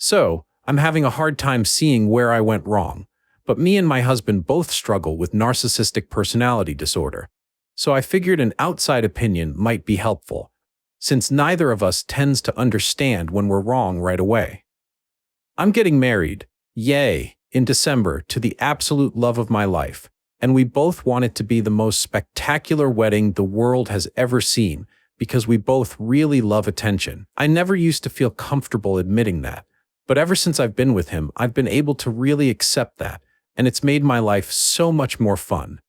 So, I'm having a hard time seeing where I went wrong, but me and my husband both struggle with narcissistic personality disorder. So I figured an outside opinion might be helpful, since neither of us tends to understand when we're wrong right away. I'm getting married, yay, in December to the absolute love of my life, and we both want it to be the most spectacular wedding the world has ever seen because we both really love attention. I never used to feel comfortable admitting that, but ever since I've been with him, I've been able to really accept that, and it's made my life so much more fun.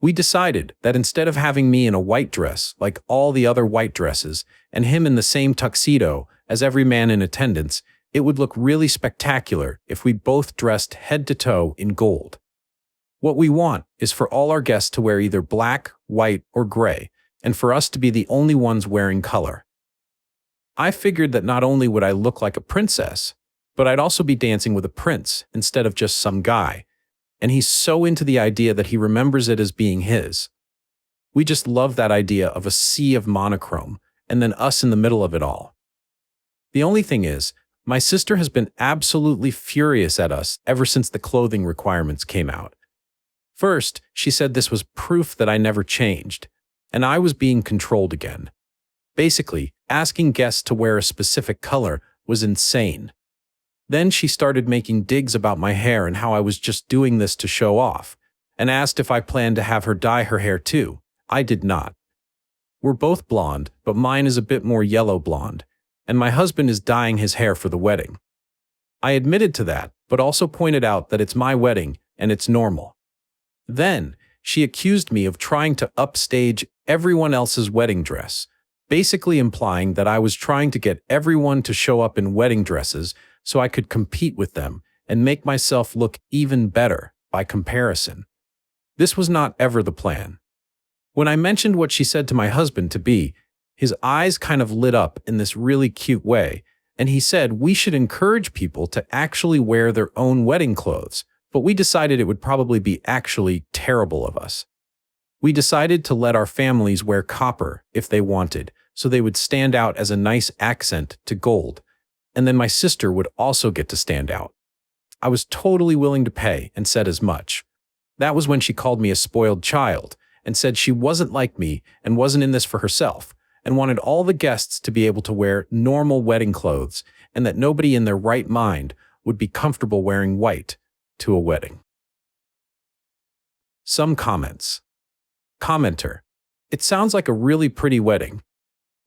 We decided that instead of having me in a white dress like all the other white dresses and him in the same tuxedo as every man in attendance, it would look really spectacular if we both dressed head to toe in gold. What we want is for all our guests to wear either black, white, or gray, and for us to be the only ones wearing color. I figured that not only would I look like a princess, but I'd also be dancing with a prince instead of just some guy, and he's so into the idea that he remembers it as being his. We just love that idea of a sea of monochrome, and then us in the middle of it all. The only thing is, my sister has been absolutely furious at us ever since the clothing requirements came out. First, she said this was proof that I never changed, and I was being controlled again. Basically, asking guests to wear a specific color was insane. Then she started making digs about my hair and how I was just doing this to show off, and asked if I planned to have her dye her hair too. I did not. We're both blonde, but mine is a bit more yellow blonde, and my husband is dyeing his hair for the wedding. I admitted to that, but also pointed out that it's my wedding and it's normal. Then, she accused me of trying to upstage everyone else's wedding dress, basically implying that I was trying to get everyone to show up in wedding dresses so I could compete with them and make myself look even better by comparison. This was not ever the plan. When I mentioned what she said to my husband to be, his eyes kind of lit up in this really cute way, and he said we should encourage people to actually wear their own wedding clothes, but we decided it would probably be actually terrible of us. We decided to let our families wear copper if they wanted, so they would stand out as a nice accent to gold, and then my sister would also get to stand out. I was totally willing to pay and said as much. That was when she called me a spoiled child and said she wasn't like me and wasn't in this for herself and wanted all the guests to be able to wear normal wedding clothes and that nobody in their right mind would be comfortable wearing white to a wedding. Some comments. Commenter. It sounds like a really pretty wedding.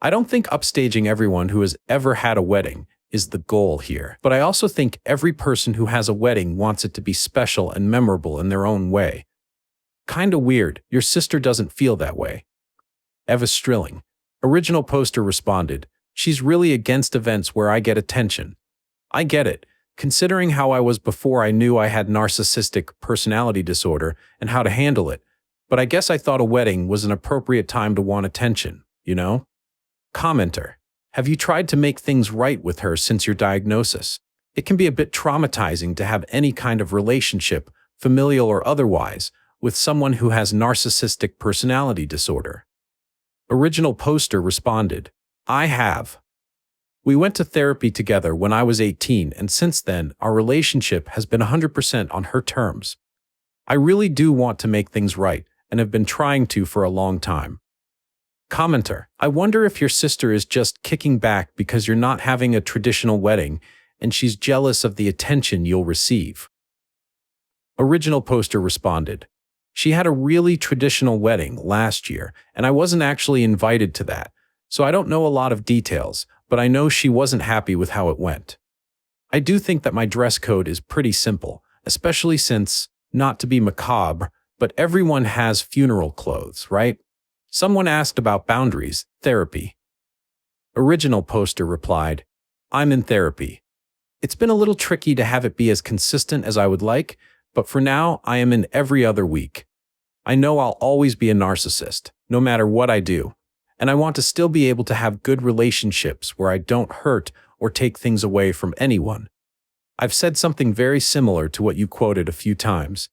I don't think upstaging everyone who has ever had a wedding is the goal here, but I also think every person who has a wedding wants it to be special and memorable in their own way. Kinda weird, your sister doesn't feel that way. Eva Strilling. Original poster responded, she's really against events where I get attention. I get it, considering how I was before I knew I had narcissistic personality disorder and how to handle it, but I guess I thought a wedding was an appropriate time to want attention, you know? Commenter. Have you tried to make things right with her since your diagnosis? It can be a bit traumatizing to have any kind of relationship, familial or otherwise, with someone who has narcissistic personality disorder. Original poster responded, I have. We went to therapy together when I was 18, and since then, our relationship has been 100% on her terms. I really do want to make things right, and have been trying to for a long time. Commenter. I wonder if your sister is just kicking back because you're not having a traditional wedding, and she's jealous of the attention you'll receive. Original poster responded, she had a really traditional wedding last year, and I wasn't actually invited to that, so I don't know a lot of details, but I know she wasn't happy with how it went. I do think that my dress code is pretty simple, especially since, not to be macabre, but everyone has funeral clothes, right? Someone asked about boundaries, therapy. Original poster replied, I'm in therapy. It's been a little tricky to have it be as consistent as I would like, but for now, I am in every other week. I know I'll always be a narcissist, no matter what I do, and I want to still be able to have good relationships where I don't hurt or take things away from anyone. I've said something very similar to what you quoted a few times.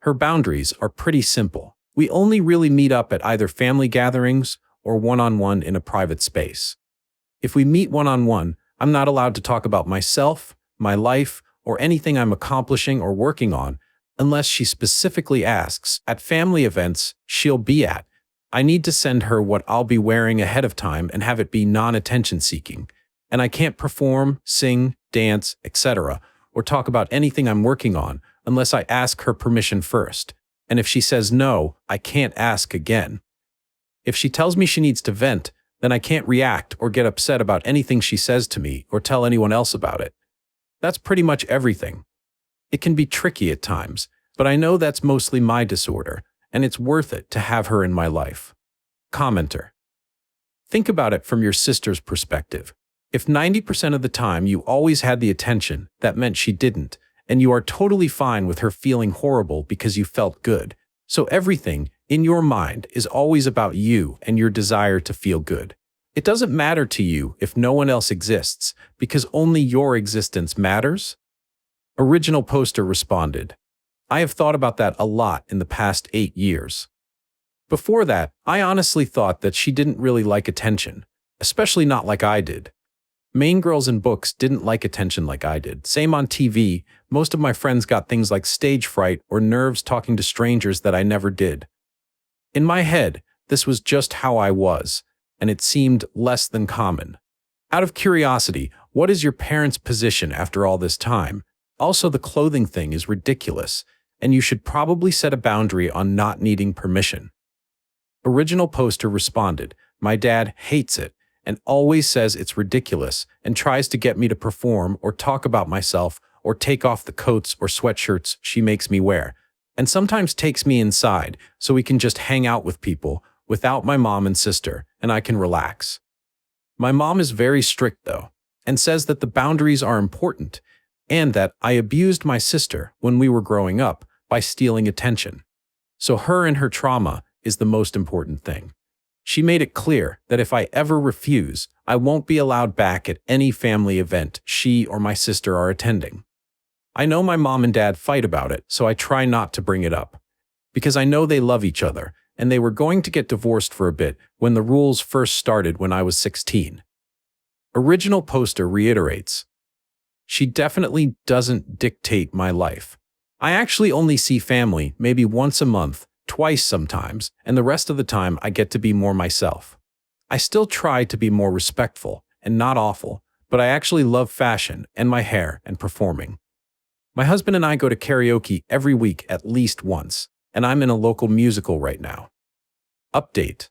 Her boundaries are pretty simple. We only really meet up at either family gatherings or one-on-one in a private space. If we meet one-on-one, I'm not allowed to talk about myself, my life, or anything I'm accomplishing or working on unless she specifically asks. At family events she'll be at, I need to send her what I'll be wearing ahead of time and have it be non-attention seeking. And I can't perform, sing, dance, etc., or talk about anything I'm working on unless I ask her permission first. And if she says no, I can't ask again. If she tells me she needs to vent, then I can't react or get upset about anything she says to me or tell anyone else about it. That's pretty much everything. It can be tricky at times, but I know that's mostly my disorder, and it's worth it to have her in my life. Commenter. Think about it from your sister's perspective. If 90% of the time you always had the attention, that meant she didn't, and you are totally fine with her feeling horrible because you felt good. So everything in your mind is always about you and your desire to feel good. It doesn't matter to you if no one else exists, because only your existence matters? Original poster responded, I have thought about that a lot in the past 8 years. Before that, I honestly thought that she didn't really like attention, especially not like I did. Main girls in books didn't like attention like I did. Same on TV, most of my friends got things like stage fright or nerves talking to strangers that I never did. In my head, this was just how I was, and it seemed less than common. Out of curiosity, what is your parents' position after all this time? Also, the clothing thing is ridiculous, and you should probably set a boundary on not needing permission. Original poster responded, my dad hates it and always says it's ridiculous and tries to get me to perform or talk about myself or take off the coats or sweatshirts she makes me wear, and sometimes takes me inside so we can just hang out with people without my mom and sister, and I can relax. My mom is very strict though, and says that the boundaries are important, and that I abused my sister when we were growing up by stealing attention. So her and her trauma is the most important thing. She made it clear that if I ever refuse, I won't be allowed back at any family event she or my sister are attending. I know my mom and dad fight about it, so I try not to bring it up, because I know they love each other, and they were going to get divorced for a bit when the rules first started when I was 16. Original poster reiterates, she definitely doesn't dictate my life. I actually only see family maybe once a month, twice sometimes, and the rest of the time I get to be more myself. I still try to be more respectful and not awful, but I actually love fashion and my hair and performing. My husband and I go to karaoke every week at least once, and I'm in a local musical right now. Update.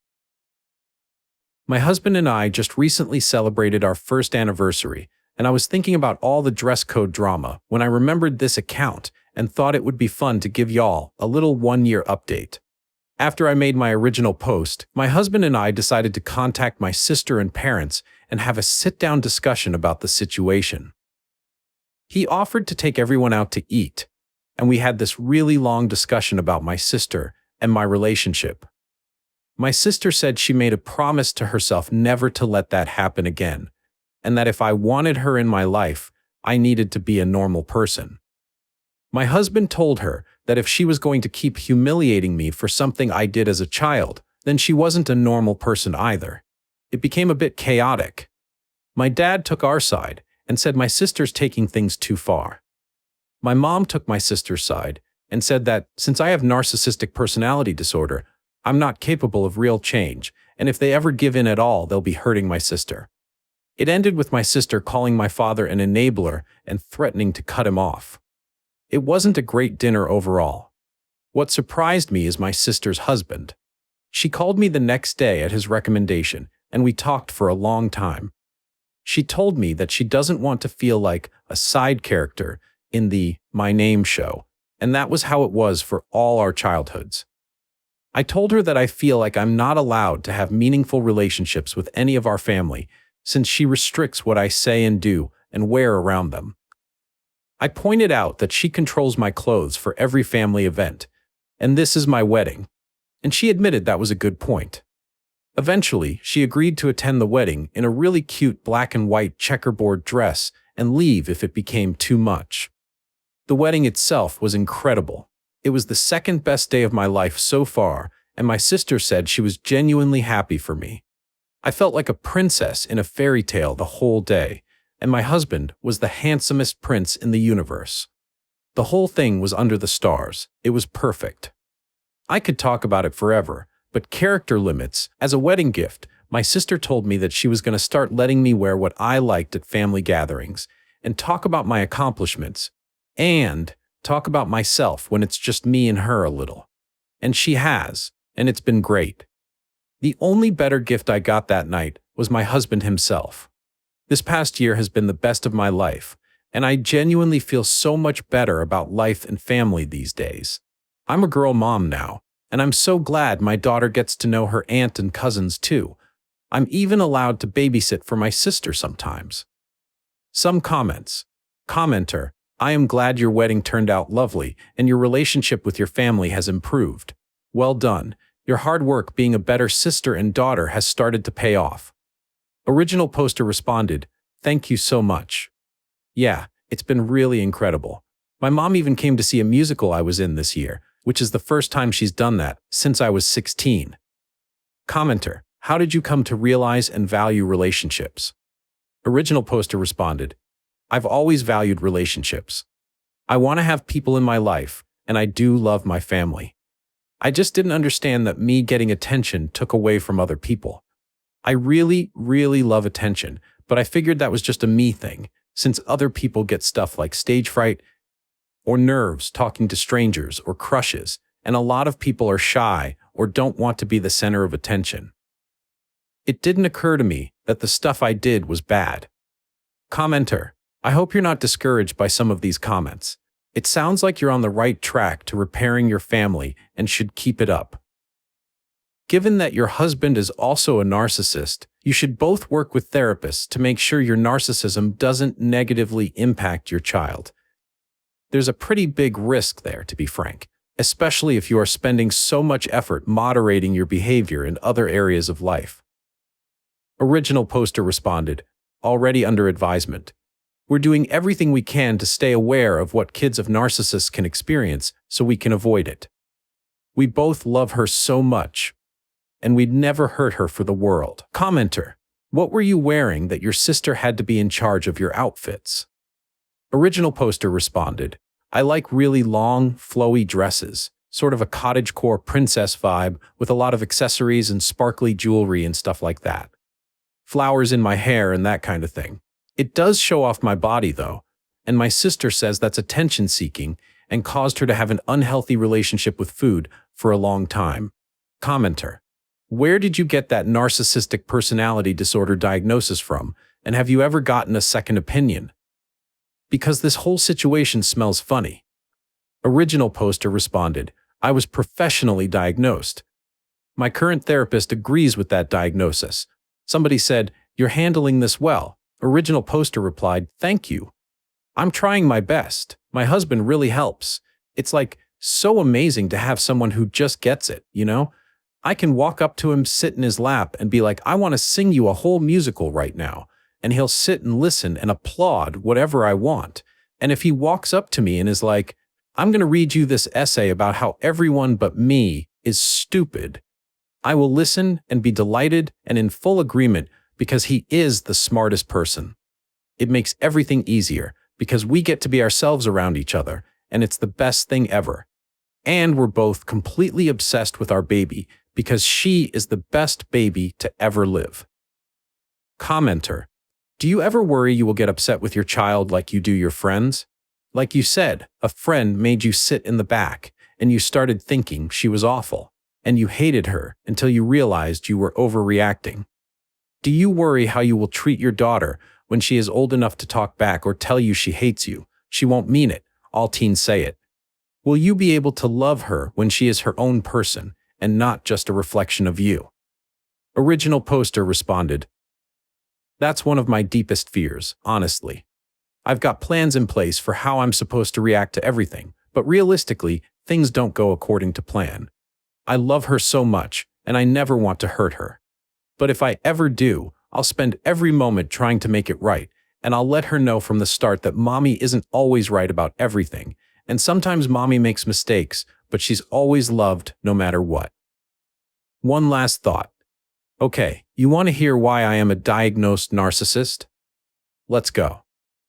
My husband and I just recently celebrated our first anniversary, and I was thinking about all the dress code drama when I remembered this account and thought it would be fun to give y'all a little one-year update. After I made my original post, my husband and I decided to contact my sister and parents and have a sit-down discussion about the situation. He offered to take everyone out to eat, and we had this really long discussion about my sister and my relationship. My sister said she made a promise to herself never to let that happen again, and that if I wanted her in my life, I needed to be a normal person. My husband told her that if she was going to keep humiliating me for something I did as a child, then she wasn't a normal person either. It became a bit chaotic. My dad took our side and said my sister's taking things too far. My mom took my sister's side and said that since I have narcissistic personality disorder, I'm not capable of real change, and if they ever give in at all, they'll be hurting my sister. It ended with my sister calling my father an enabler and threatening to cut him off. It wasn't a great dinner overall. What surprised me is my sister's husband. She called me the next day at his recommendation, and we talked for a long time. She told me that she doesn't want to feel like a side character in the My Name show, and that was how it was for all our childhoods. I told her that I feel like I'm not allowed to have meaningful relationships with any of our family, since she restricts what I say and do and wear around them. I pointed out that she controls my clothes for every family event, and this is my wedding, and she admitted that was a good point. Eventually, she agreed to attend the wedding in a really cute black and white checkerboard dress and leave if it became too much. The wedding itself was incredible. It was the second best day of my life so far, and my sister said she was genuinely happy for me. I felt like a princess in a fairy tale the whole day, and my husband was the handsomest prince in the universe. The whole thing was under the stars. It was perfect. I could talk about it forever, but character limits. As a wedding gift, my sister told me that she was going to start letting me wear what I liked at family gatherings and talk about my accomplishments and talk about myself when it's just me and her a little. And she has, and it's been great. The only better gift I got that night was my husband himself. This past year has been the best of my life, and I genuinely feel so much better about life and family these days. I'm a girl mom now, and I'm so glad my daughter gets to know her aunt and cousins too. I'm even allowed to babysit for my sister sometimes. Some comments. Commenter, I am glad your wedding turned out lovely and your relationship with your family has improved. Well done. Your hard work being a better sister and daughter has started to pay off. Original poster responded, thank you so much. Yeah, it's been really incredible. My mom even came to see a musical I was in this year, which is the first time she's done that since I was 16. Commenter, how did you come to realize and value relationships? Original poster responded, I've always valued relationships. I want to have people in my life, and I do love my family. I just didn't understand that me getting attention took away from other people. I really, really love attention, but I figured that was just a me thing, since other people get stuff like stage fright or nerves talking to strangers or crushes, and a lot of people are shy or don't want to be the center of attention. It didn't occur to me that the stuff I did was bad. Commenter, I hope you're not discouraged by some of these comments. It sounds like you're on the right track to repairing your family and should keep it up. Given that your husband is also a narcissist, you should both work with therapists to make sure your narcissism doesn't negatively impact your child. There's a pretty big risk there, to be frank, especially if you are spending so much effort moderating your behavior in other areas of life. Original poster responded, already under advisement. We're doing everything we can to stay aware of what kids of narcissists can experience so we can avoid it. We both love her so much, and we'd never hurt her for the world. Commenter, what were you wearing that your sister had to be in charge of your outfits? Original poster responded, I like really long, flowy dresses, sort of a cottagecore princess vibe with a lot of accessories and sparkly jewelry and stuff like that. Flowers in my hair and that kind of thing. It does show off my body though, and my sister says that's attention-seeking and caused her to have an unhealthy relationship with food for a long time. Commenter, where did you get that narcissistic personality disorder diagnosis from, and have you ever gotten a second opinion? Because this whole situation smells funny. Original poster responded, I was professionally diagnosed. My current therapist agrees with that diagnosis. Somebody said, you're handling this well. Original poster replied, thank you. I'm trying my best. My husband really helps. It's like so amazing to have someone who just gets it, you know? I can walk up to him, sit in his lap, and be like, I want to sing you a whole musical right now. And he'll sit and listen and applaud whatever I want. And if he walks up to me and is like, I'm going to read you this essay about how everyone but me is stupid, I will listen and be delighted and in full agreement because he is the smartest person. It makes everything easier because we get to be ourselves around each other, and it's the best thing ever. And we're both completely obsessed with our baby because she is the best baby to ever live. Commenter, do you ever worry you will get upset with your child like you do your friends? Like you said, a friend made you sit in the back, and you started thinking she was awful, and you hated her until you realized you were overreacting. Do you worry how you will treat your daughter when she is old enough to talk back or tell you she hates you? She won't mean it. All teens say it. Will you be able to love her when she is her own person and not just a reflection of you? Original poster responded, that's one of my deepest fears, honestly. I've got plans in place for how I'm supposed to react to everything, but realistically, things don't go according to plan. I love her so much, and I never want to hurt her. But if I ever do, I'll spend every moment trying to make it right, and I'll let her know from the start that mommy isn't always right about everything, and sometimes mommy makes mistakes, but she's always loved no matter what. One last thought. Okay, you want to hear why I am a diagnosed narcissist? Let's go.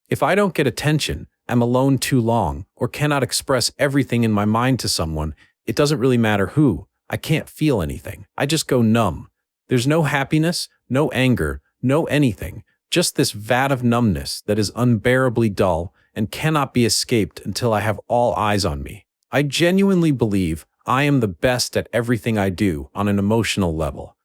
If I don't get attention, am alone too long, or cannot express everything in my mind to someone, it doesn't really matter who. I can't feel anything. I just go numb. There's no happiness, no anger, no anything, just this vat of numbness that is unbearably dull and cannot be escaped until I have all eyes on me. I genuinely believe I am the best at everything I do on an emotional level.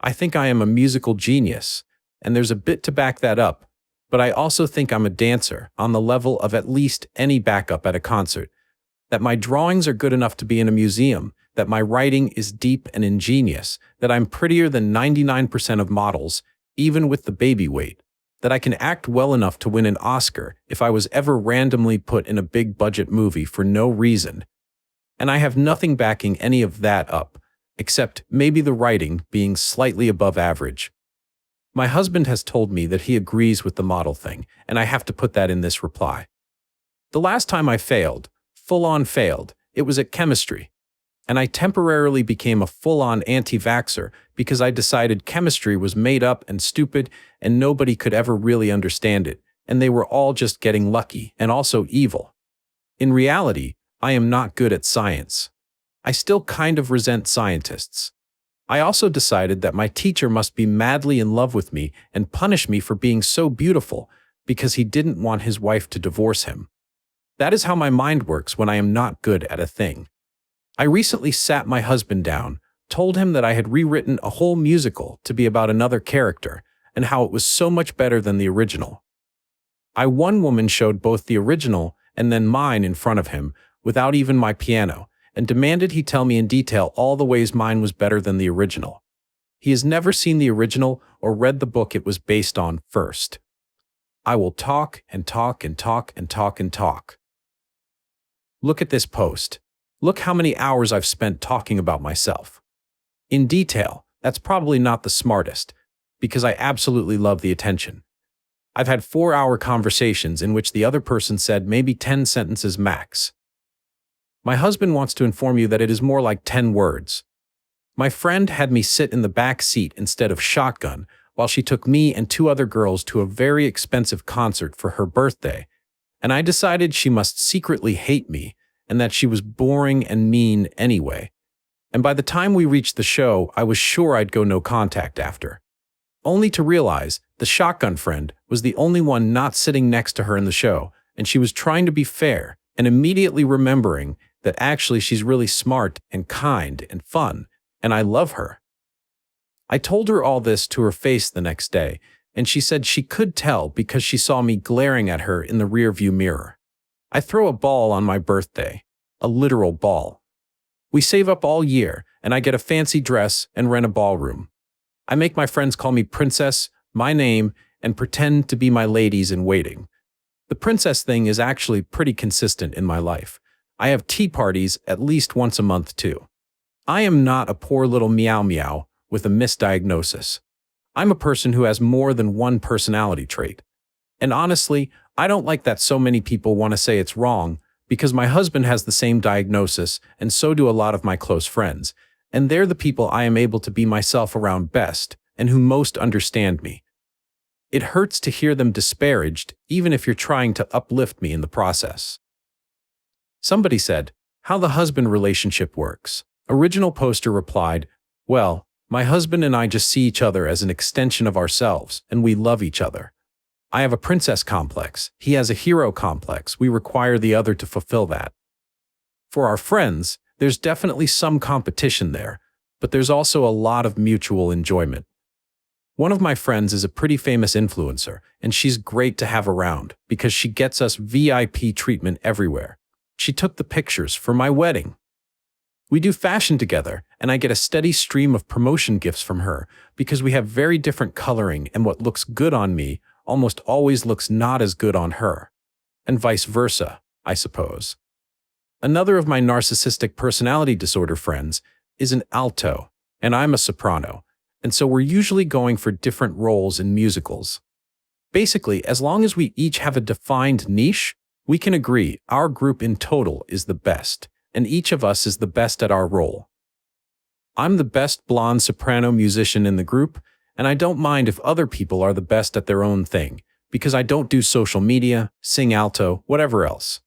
I think I am a musical genius, and there's a bit to back that up, but I also think I'm a dancer on the level of at least any backup at a concert, that my drawings are good enough to be in a museum, that my writing is deep and ingenious, that I'm prettier than 99% of models, even with the baby weight, that I can act well enough to win an Oscar if I was ever randomly put in a big budget movie for no reason. And I have nothing backing any of that up, except maybe the writing being slightly above average. My husband has told me that he agrees with the model thing, and I have to put that in this reply. The last time I failed, full-on failed, it was at chemistry. And I temporarily became a full-on anti-vaxxer because I decided chemistry was made up and stupid and nobody could ever really understand it, and they were all just getting lucky and also evil. In reality, I am not good at science. I still kind of resent scientists. I also decided that my teacher must be madly in love with me and punish me for being so beautiful because he didn't want his wife to divorce him. That is how my mind works when I am not good at a thing. I recently sat my husband down, told him that I had rewritten a whole musical to be about another character, and how it was so much better than the original. One woman showed both the original and then mine in front of him, without even my piano, and demanded he tell me in detail all the ways mine was better than the original. He has never seen the original or read the book it was based on first. I will talk and talk and talk and talk and talk. Look at this post. Look how many hours I've spent talking about myself. In detail, that's probably not the smartest, because I absolutely love the attention. I've had 4-hour conversations in which the other person said maybe 10 sentences max. My husband wants to inform you that it is more like 10 words. My friend had me sit in the back seat instead of shotgun while she took me and 2 other girls to a very expensive concert for her birthday, and I decided she must secretly hate me and that she was boring and mean anyway. And by the time we reached the show, I was sure I'd go no contact after. Only to realize the shotgun friend was the only one not sitting next to her in the show, and she was trying to be fair, and immediately remembering that actually she's really smart and kind and fun, and I love her. I told her all this to her face the next day, and she said she could tell because she saw me glaring at her in the rearview mirror. I throw a ball on my birthday, a literal ball. We save up all year, and I get a fancy dress and rent a ballroom. I make my friends call me princess, my name, and pretend to be my ladies in waiting. The princess thing is actually pretty consistent in my life. I have tea parties at least once a month too. I am not a poor little meow meow with a misdiagnosis. I'm a person who has more than one personality trait. And honestly, I don't like that so many people want to say it's wrong, because my husband has the same diagnosis, and so do a lot of my close friends, and they're the people I am able to be myself around best, and who most understand me. It hurts to hear them disparaged, even if you're trying to uplift me in the process. Somebody said, how the husband relationship works. Original poster replied, well, my husband and I just see each other as an extension of ourselves, and we love each other. I have a princess complex, he has a hero complex, we require the other to fulfill that. For our friends, there's definitely some competition there, but there's also a lot of mutual enjoyment. One of my friends is a pretty famous influencer, and she's great to have around because she gets us VIP treatment everywhere. She took the pictures for my wedding. We do fashion together, and I get a steady stream of promotion gifts from her because we have very different coloring, and what looks good on me almost always looks not as good on her. And vice versa, I suppose. Another of my narcissistic personality disorder friends is an alto, and I'm a soprano, and so we're usually going for different roles in musicals. Basically, as long as we each have a defined niche, we can agree our group in total is the best, and each of us is the best at our role. I'm the best blonde soprano musician in the group, and I don't mind if other people are the best at their own thing, because I don't do social media, sing alto, whatever else.